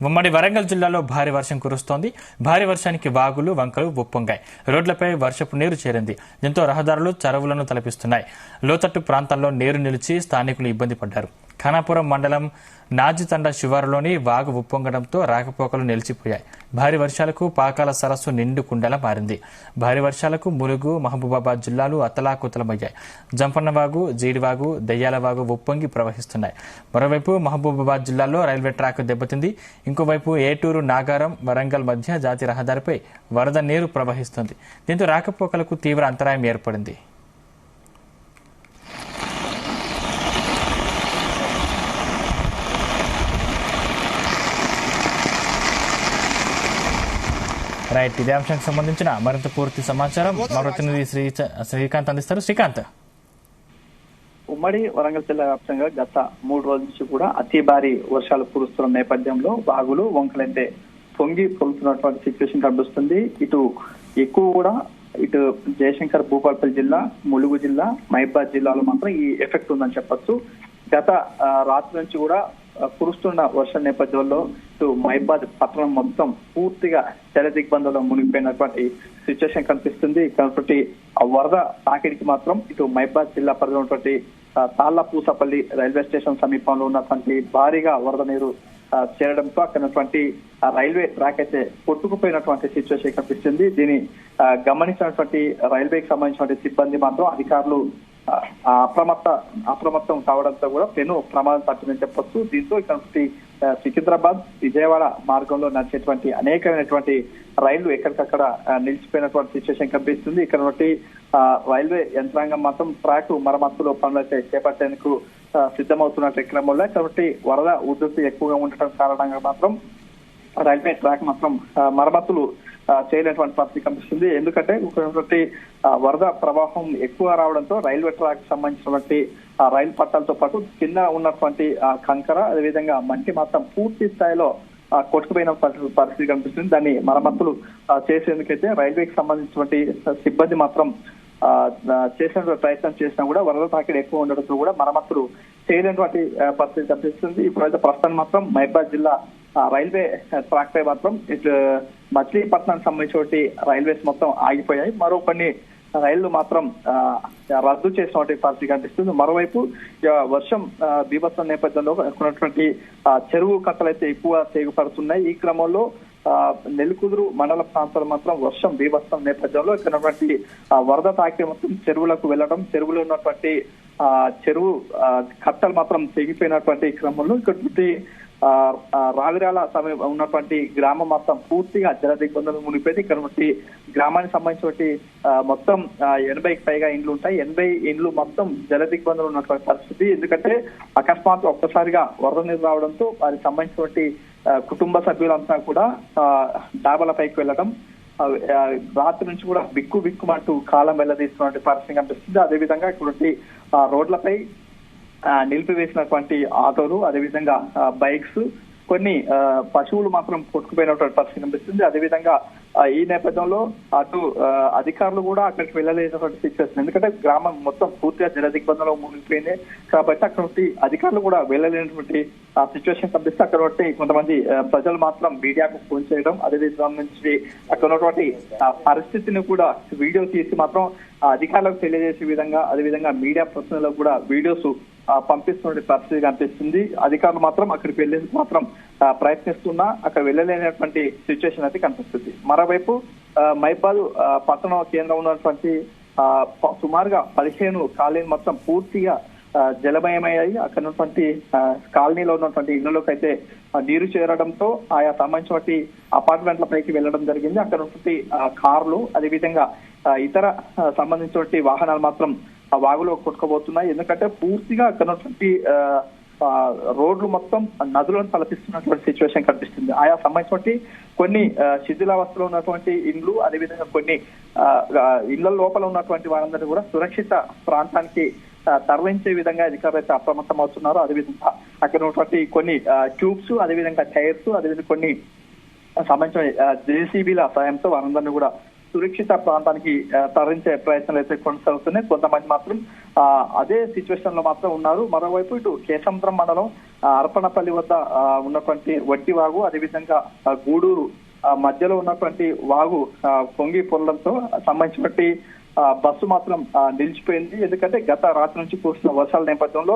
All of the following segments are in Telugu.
ఉమ్మడి వరంగల్ జిల్లాలో భారీ వర్షం కురుస్తోంది. భారీ వర్షానికి వాగులు, వంకలు ఉప్పొంగాయి. రోడ్లపై వర్షపు నీరు చేరింది. దీంతో రహదారులు చెరువులను తలపిస్తున్నాయి. లోతట్టు ప్రాంతాల్లో నీరు నిలిచి స్థానికులు ఇబ్బంది పడ్డారు. ఖానాపురం మండలం నాజితండ శివారులోని వాగు ఉప్పొంగడంతో రాకపోకలు నిలిచిపోయాయి. భారీ వర్షాలకు పాకాల సరస్సు నిండు కుండలా మారింది. భారీ వర్షాలకు ములుగు, మహబూబాబాద్ జిల్లాలు అతలాకుతలమయ్యాయి. జంపన్నవాగు, జీడివాగు, దయ్యాలవాగు ఉప్పొంగి ప్రవహిస్తున్నాయి. మరోవైపు మహబూబాబాద్ జిల్లాలో రైల్వే ట్రాక్ దెబ్బతింది. ఇంకోవైపు ఏటూరు, నాగారం, వరంగల్ మధ్య జాతీయ రహదారిపై వరద నీరు ప్రవహిస్తుంది. దీంతో రాకపోకలకు తీవ్ర అంతరాయం ఏర్పడింది. రైట్, ఇదే అంశానికి సంబంధించిన మరింత పూర్తి సమాచారం మా ప్రతినిధి శ్రీకాంత్ అందిస్తారు. శ్రీకాంత్, ఉమ్మడి వరంగల్ జిల్లా వ్యాప్తంగా గత 3 రోజుల నుంచి కూడా అతి భారీ వర్షాలు కురుస్తున్న నేపథ్యంలో వాగులు, వంకలైతే పొంగి పొలుతున్నటువంటి సిచ్యువేషన్ కనిపిస్తుంది. ఇటు ఎక్కువ కూడా ఇటు జయశంకర్, భూపాలపల్లి జిల్లా, ములుగు జిల్లా, మహబూబాబాద్ జిల్లాలో మాత్రం ఈ ఎఫెక్ట్ ఉందని చెప్పొచ్చు. గత రాత్రి నుంచి కూడా కురుస్తున్న వర్షం నేపథ్యంలో ఇటు మహబూబాబాద్ పట్టణం మొత్తం పూర్తిగా జల దిగ్బంధంలో మునిగిపోయినటువంటి సిచ్యువేషన్ కనిపిస్తుంది. కాబట్టి ఆ వరద తాకిడికి మాత్రం ఇటు మహబూబాబాద్ జిల్లా పరిధిలో ఉన్నటువంటి తాళ్లపూసపల్లి రైల్వే స్టేషన్ సమీపంలో ఉన్నటువంటి భారీగా వరద నీరు చేరడంతో అక్కడ ఉన్నటువంటి రైల్వే ట్రాక్ అయితే కొట్టుకుపోయినటువంటి సిచ్యువేషన్ కనిపిస్తుంది. దీన్ని గమనించినటువంటి రైల్వేకి సంబంధించినటువంటి సిబ్బంది మాత్రం అధికారులు అప్రమత్తం కావడంతో కూడా పెను ప్రమాదం తప్పిందని చెప్పొచ్చు. దీంతో ఇక్కడ సికింద్రాబాద్, విజయవాడ మార్గంలో నడిచేటువంటి అనేకమైనటువంటి రైళ్లు ఎక్కడికక్కడ నిలిచిపోయినటువంటి సిచ్యువేషన్ కనిపిస్తుంది. ఇక్కడ రైల్వే యంత్రాంగం మాత్రం ట్రాక్ మరమ్మతులు పనులు అయితే చేపట్టేందుకు సిద్ధమవుతున్నట్టు క్రమంలో కాబట్టి వరద ఉధృతి ఎక్కువగా ఉండటం కారణంగా మాత్రం రైల్వే ట్రాక్ మాత్రం మరమ్మతులు చేయలేనటువంటి పరిస్థితి కనిపిస్తుంది. ఎందుకంటే వరద ప్రవాహం ఎక్కువ రావడంతో రైల్వే ట్రాక్ సంబంధించినటువంటి రైలు పట్టాలతో పాటు కింద ఉన్నటువంటి కంకర, అదేవిధంగా మట్టి మాత్రం పూర్తి స్థాయిలో కొట్టుకుపోయిన పరిస్థితి కనిపిస్తుంది. దాన్ని మరమ్మతులు చేసేందుకైతే రైల్వేకి సంబంధించినటువంటి సిబ్బంది మాత్రం చేసిన ప్రయత్నం చేసినా కూడా వరద తాకిడి ఎక్కువ ఉండడంతో కూడా మరమ్మతులు చేయలేనటువంటి పరిస్థితి కనిపిస్తుంది. ఇప్పుడైతే ప్రస్తుతం మాత్రం మహబూబాబాద్ జిల్లా రైల్వే ట్రాక్ పై మాత్రం ఇటు మచిలీపట్నానికి సంబంధించిన రైల్వేస్ మొత్తం ఆగిపోయాయి. మరో కొన్ని రైళ్లు మాత్రం రద్దు చేసినటువంటి పరిస్థితి కనిపిస్తుంది. మరోవైపు వర్షం బీభత్సం నేపథ్యంలో ఉన్నటువంటి చెరువు కట్టలు అయితే ఎక్కువ తెగుపడుతున్నాయి. ఈ క్రమంలో నెల్లికుదురు మండల ప్రాంతాలు మాత్రం వర్షం బీభత్సం నేపథ్యంలో ఇక్కడ ఉన్నటువంటి వరద తాకి మొత్తం చెరువులకు వెళ్లడం, చెరువులో ఉన్నటువంటి చెరువు కట్టలు మాత్రం తెగిపోయినటువంటి క్రమంలో ఇక్కడ రావిరాల సమయం ఉన్నటువంటి గ్రామం మొత్తం పూర్తిగా జల దిగ్బంధంలో మునిగిపోయింది. ఇక్కడ గ్రామానికి సంబంధించిన మొత్తం 80కి పైగా ఇండ్లు ఉంటాయి. 80 ఇండ్లు మొత్తం జల దిగ్బంధంలో ఉన్నటువంటి పరిస్థితి. ఎందుకంటే అకస్మాత్తు ఒక్కసారిగా వరద నీరు రావడంతో వారికి సంబంధించినటువంటి కుటుంబ సభ్యులంతా కూడా డాబాల పైకి వెళ్లడం, రాత్రి నుంచి కూడా బిక్కుమంటూ కాలం వెళ్లదీస్తున్నటువంటి పరిస్థితి కనిపిస్తుంది. అదేవిధంగా ఇక్కడ రోడ్లపై నిలిపివేసినటువంటి ఆటోలు, అదేవిధంగా బైక్స్, కొన్ని పశువులు మాత్రం కొట్టుకుపోయినటువంటి పరిస్థితి కనిపిస్తుంది. అదేవిధంగా ఈ నేపథ్యంలో అటు అధికారులు కూడా అక్కడికి వెళ్ళలేనటువంటి సిచ్యువేషన్. ఎందుకంటే గ్రామం మొత్తం పూర్తిగా జల దిగ్బంధంలో మునిగిపోయింది కాబట్టి అక్కడ అధికారులు కూడా వెళ్ళలేనటువంటి సిచ్యువేషన్ కనిపిస్తే అక్కడ కొంతమంది ప్రజలు మాత్రం మీడియాకు ఫోన్ చేయడం, అదేవిధంగా నుంచి అక్కడ ఉన్నటువంటి పరిస్థితిని కూడా వీడియో తీసి మాత్రం అధికారులకు తెలియజేసే విధంగా, అదేవిధంగా మీడియా ప్రతినిధులకు కూడా వీడియోస్ పంపిస్తున్న పరిస్థితి కనిపిస్తుంది. అధికారులు మాత్రం అక్కడికి వెళ్లేందుకు మాత్రం ప్రయత్నిస్తున్నా అక్కడ వెళ్ళలేనటువంటి సిచ్యువేషన్ అయితే కనిపిస్తుంది. మరోవైపు మహబూబాబాద్ పట్టణ కేంద్రం ఉన్నటువంటి సుమారుగా 15 కాలనీలు మొత్తం పూర్తిగా జలమయమయ్యాయి. అక్కడ ఉన్నటువంటి కాలనీలో ఉన్నటువంటి ఇళ్లలోకి అయితే నీరు చేరడంతో ఆయా సంబంధించినటువంటి అపార్ట్మెంట్ల పైకి వెళ్లడం జరిగింది. అక్కడ ఉన్నటువంటి కార్లు, అదేవిధంగా ఇతర సంబంధించినటువంటి వాహనాలు మాత్రం ఆ వాగులో కొట్టుకోబోతున్నాయి. ఎందుకంటే పూర్తిగా అక్కడ ఉన్నటువంటి రోడ్లు మొత్తం నదులను తలపిస్తున్నటువంటి సిచ్యువేషన్ కనిపిస్తుంది. ఆయా సంబంధించినటువంటి కొన్ని శిథిలావస్థలో ఉన్నటువంటి ఇండ్లు, అదేవిధంగా కొన్ని ఇళ్ల లోపల ఉన్నటువంటి వారందరినీ కూడా సురక్షిత ప్రాంతానికి తరలించే విధంగా అధికారులు అయితే అప్రమత్తం అవుతున్నారు. అదేవిధంగా అక్కడ ఉన్నటువంటి కొన్ని ట్యూబ్స్, అదేవిధంగా టైర్స్, అదేవిధంగా కొన్ని సంబంధించిన జేసీబీల సాయంతో వారందరినీ కూడా సురక్షిత ప్రాంతానికి తరలించే ప్రయత్నాలు అయితే కొనసాగుతున్నాయి. కొంతమంది మాత్రం అదే సిచ్యువేషన్ లో మాత్రం ఉన్నారు. మరోవైపు ఇటు కేసముద్రం మండలం అర్పణపల్లి వద్ద ఉన్నటువంటి వడ్డి వాగు, అదేవిధంగా గూడూరు మధ్యలో ఉన్నటువంటి వాగు పొంగి పొరడంతో సంబంధించినటువంటి బస్సు మాత్రం నిలిచిపోయింది. ఎందుకంటే గత రాత్రి నుంచి కురుస్తున్న వర్షాల నేపథ్యంలో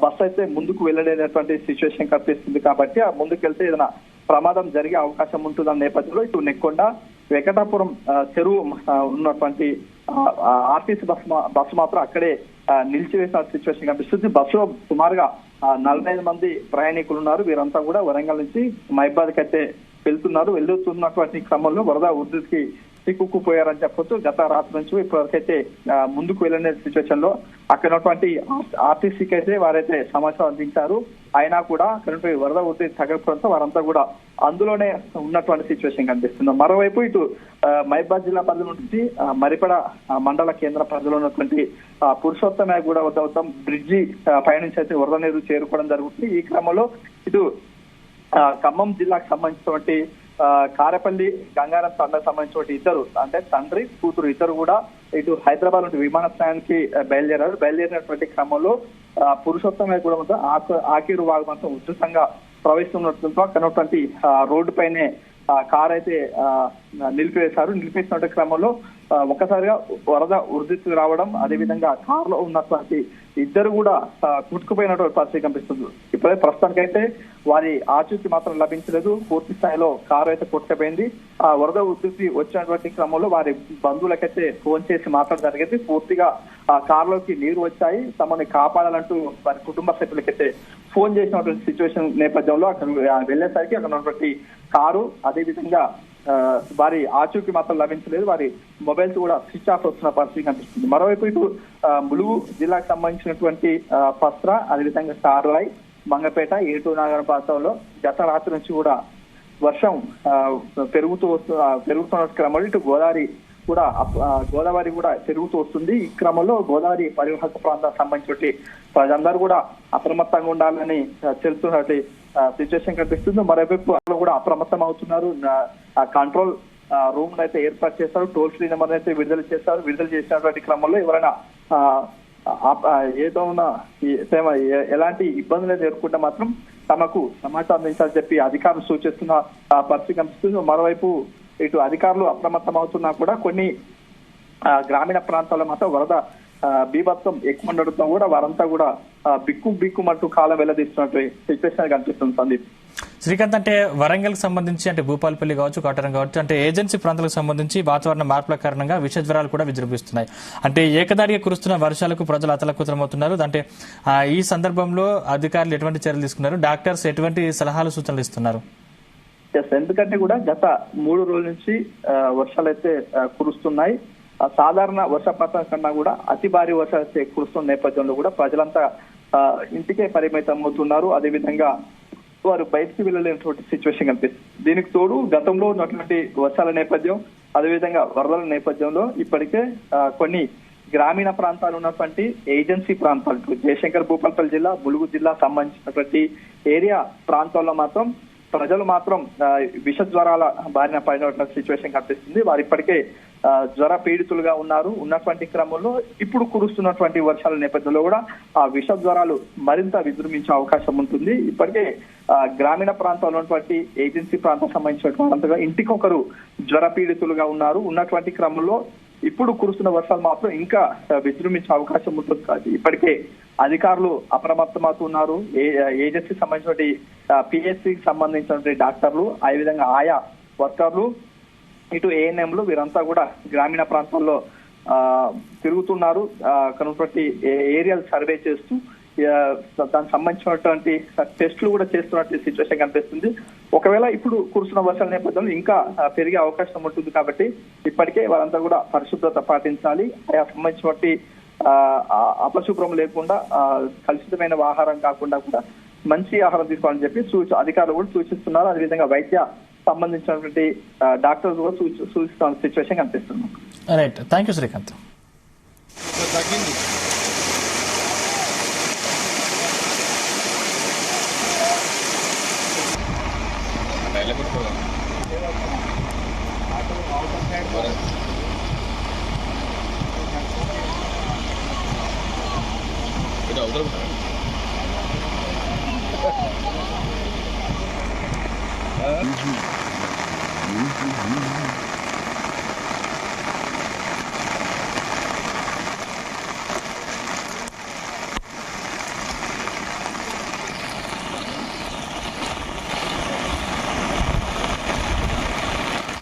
బస్సు అయితే ముందుకు వెళ్ళలేనటువంటి సిచ్యువేషన్ కనిపిస్తుంది. కాబట్టి ఆ ముందుకు వెళ్తే ఏదైనా ప్రమాదం జరిగే అవకాశం ఉంటుందన్న నేపథ్యంలో ఇటు నెక్కొండ వెంకటాపురం చెరువు ఉన్నటువంటి ఆర్టీసీ బస్సు మాత్రం అక్కడే నిలిచివేసిన సిచ్యువేషన్ కనిపిస్తుంది. బస్సులో సుమారుగా 45 మంది ప్రయాణికులు ఉన్నారు. వీరంతా కూడా వరంగల్ నుంచి మహిబాద్కి అయితే వెళ్తున్నటువంటి క్రమంలో వరద ఉధృతికి చిక్కుకుపోయారని చెప్పొచ్చు. గత రాత్రి నుంచి ఇప్పటివరకైతే ముందుకు వెళ్ళిన సిచ్యువేషన్ లో అక్కడ ఉన్నటువంటి ఆర్టీసీకి అయితే వారైతే సమాచారం అందించారు. అయినా కూడా అక్కడ వరద ఉధృతి తగ్గడంతో వారంతా కూడా అందులోనే ఉన్నటువంటి సిచ్యువేషన్ కనిపిస్తుంది. మరోవైపు ఇటు మహిబాద్ జిల్లా పరిధి నుంచి మరిపడ మండల కేంద్ర పరిధిలో ఉన్నటువంటి పురుషోత్తమగూడ వద్ద బ్రిడ్జి పైనుంచి అయితే వరద నీరు చేరుకోవడం జరుగుతుంది. ఈ క్రమంలో ఇటు ఖమ్మం జిల్లాకు సంబంధించినటువంటి కారేపల్లి గంగారం తండకు సంబంధించిన ఇద్దరు అంటే తండ్రి కూతురు ఇద్దరు కూడా ఇటు హైదరాబాద్ నుండి విమానాశ్రయానికి బయలుదేరినటువంటి క్రమంలో పురుషోత్తమగూడ వద్ద ఆకీరు వాగు మొత్తం ఉధృతంగా ప్రవేశిస్తున్నట్టు అక్కడటువంటి రోడ్డు పైనే కార్ అయితే నిలిపివేసినటువంటి క్రమంలో ఒక్కసారిగా వరద ఉధృతి రావడం, అదేవిధంగా కారులో ఉన్నటువంటి ఇద్దరు కూడా కుట్టుకుపోయినటువంటి పరిస్థితి కనిపిస్తుంది. ఇప్పుడే ప్రస్తుతానికైతే వారి ఆచూకీ మాత్రం లభించలేదు. పూర్తి స్థాయిలో కారు అయితే కొట్టుకుపోయింది. ఆ వరద ఉధృతి వచ్చినటువంటి క్రమంలో వారి బంధువులకైతే ఫోన్ చేసి మాట్లాడడం జరిగింది. పూర్తిగా ఆ కారులోకి నీరు వచ్చాయి, తమని కాపాడాలంటూ వారి కుటుంబ సభ్యులకైతే ఫోన్ చేసినటువంటి సిచ్యువేషన్ నేపథ్యంలో అక్కడ వెళ్లేసరికి అక్కడ ఉన్నటువంటి కారు, అదేవిధంగా వారి ఆచూకీ మాత్రం లభించలేదు. వారి మొబైల్స్ కూడా స్విచ్ ఆఫ్ వస్తున్న పరిస్థితి కనిపిస్తుంది. మరోవైపు ఇటు ములుగు జిల్లాకు సంబంధించినటువంటి పస్రా, అదేవిధంగా సార్లాయ్, మంగపేట, ఏటూరు నగరం ప్రాంతంలో గత రాత్రి నుంచి కూడా వర్షం పెరుగుతున్న క్రమంలో ఇటు గోదావరి కూడా పెరుగుతూ వస్తుంది. ఈ క్రమంలో గోదావరి పరివాహక ప్రాంతాలకు సంబంధించి ప్రజలందరూ కూడా అప్రమత్తంగా ఉండాలని తెలుస్తున్నట్టు సిచ్యువేషన్ కనిపిస్తుంది. మరోవైపు కూడా అప్రమత్తం అవుతున్నారు. కంట్రోల్ రూమ్ అయితే ఏర్పాటు చేస్తారు, టోల్ ఫ్రీ నెంబర్ అయితే విడుదల చేసినటువంటి క్రమంలో ఎవరైనా ఏదో ఉన్న ఎలాంటి ఇబ్బందులు ఎదుర్కొంటే మాత్రం తమకు సమాచారం అందించాలని చెప్పి అధికారులు సూచిస్తున్న పరిస్థితి కనిపిస్తుంది. మరోవైపు ఇటు అధికారులు అప్రమత్తం అవుతున్నా కూడా కొన్ని గ్రామీణ ప్రాంతాల్లో మాత్రం వరద బీభత్సం ఎక్కువ ఉండడంతో కూడా వారంతా కూడా బిక్కుమంటూ కాలం వెళ్లదీస్తున్నట్టు సిచ్యువేషన్ కనిపిస్తుంది. సందీప్, శ్రీకాంత్, అంటే వరంగల్ సంబంధించి అంటే భూపాలపల్లి కావచ్చు, కాటరం కావచ్చు, అంటే ఏజెన్సీ ప్రాంతాలకు సంబంధించి వాతావరణ మార్పుల కారణంగా విష జ్వరాలు కూడా విజృంభిస్తున్నాయి. అంటే ఏకదాడిగా కురుస్తున్న వర్షాలకు ప్రజలు అతలకుతలమవుతున్నారు. అంటే ఈ సందర్భంలో అధికారులు ఎటువంటి చర్యలు తీసుకున్నారు? డాక్టర్స్ ఎటువంటి సలహాలు సూచనలు ఇస్తున్నారు? ఎందుకంటే కూడా గత 3 రోజుల నుంచి వర్షాలు అయితే కురుస్తున్నాయి. సాధారణ వర్షపాతం కన్నా కూడా అతి భారీ వర్షాలు అయితే కురుస్తున్న నేపథ్యంలో కూడా ప్రజలంతా ఇంటికే పరిమితం అవుతున్నారు. అదేవిధంగా వారు బయటికి వెళ్ళలేనటువంటి సిచ్యువేషన్ కనిపిస్తుంది. దీనికి తోడు గతంలో ఉన్నటువంటి వర్షాల నేపథ్యం, అదేవిధంగా వరదల నేపథ్యంలో ఇప్పటికే కొన్ని గ్రామీణ ప్రాంతాలు ఉన్నటువంటి ఏజెన్సీ ప్రాంతాలు జయశంకర్ భూపాలపల్లి జిల్లా, ములుగు జిల్లా సంబంధించినటువంటి ఏరియా ప్రాంతాల్లో మాత్రం ప్రజలు మాత్రం విష జ్వరాల బారిన పడినటువంటి సిచ్యువేషన్ కనిపిస్తుంది. వారు ఇప్పటికే జ్వర పీడితులుగా ఉన్నటువంటి క్రమంలో ఇప్పుడు కురుస్తున్నటువంటి వర్షాల నేపథ్యంలో కూడా ఆ విష జ్వరాలు మరింత విజృంభించే అవకాశం ఉంటుంది. ఇప్పటికే గ్రామీణ ప్రాంతాల్లో ఉన్నటువంటి ఏజెన్సీ ప్రాంతం సంబంధించినటువంటి ఇంటికొకరు జ్వర పీడితులుగా ఉన్నటువంటి క్రమంలో ఇప్పుడు కురుస్తున్న వర్షాలు మాత్రం ఇంకా విజృంభించే అవకాశం ఉంటుంది. ఇప్పటికే అధికారులు అప్రమత్తమవుతున్నారు. ఏజెన్సీ సంబంధించిన పిహెచ్సికి సంబంధించినటువంటి డాక్టర్లు, అదేవిధంగా ఆయా వర్కర్లు, ఇటు ఏఎన్ఎంలు వీరంతా కూడా గ్రామీణ ప్రాంతాల్లో తిరుగుతున్నారు. కనుక ఏరియాలు సర్వే చేస్తూ దానికి సంబంధించినటువంటి టెస్టులు కూడా చేస్తున్నటువంటి సిచ్యువేషన్ కనిపిస్తుంది. ఒకవేళ ఇప్పుడు కురుస్తున్న వర్షాల నేపథ్యంలో ఇంకా పెరిగే అవకాశం ఉంటుంది. కాబట్టి ఇప్పటికే వారంతా కూడా పరిశుభ్రత పాటించాలి. ఆయా సంబంధించినటువంటి అపశుభ్రం లేకుండా కలుషితమైన ఆహారం కాకుండా కూడా మంచి ఆహారం తీసుకోవాలని చెప్పి అధికారులు కూడా సూచిస్తున్నారు. అదేవిధంగా వైద్య సంబంధించినటువంటి డాక్టర్స్ కూడా సూచిస్తున్న సిచ్యువేషన్ కనిపిస్తుంది. Right, thank you Srikanth. ఉదరం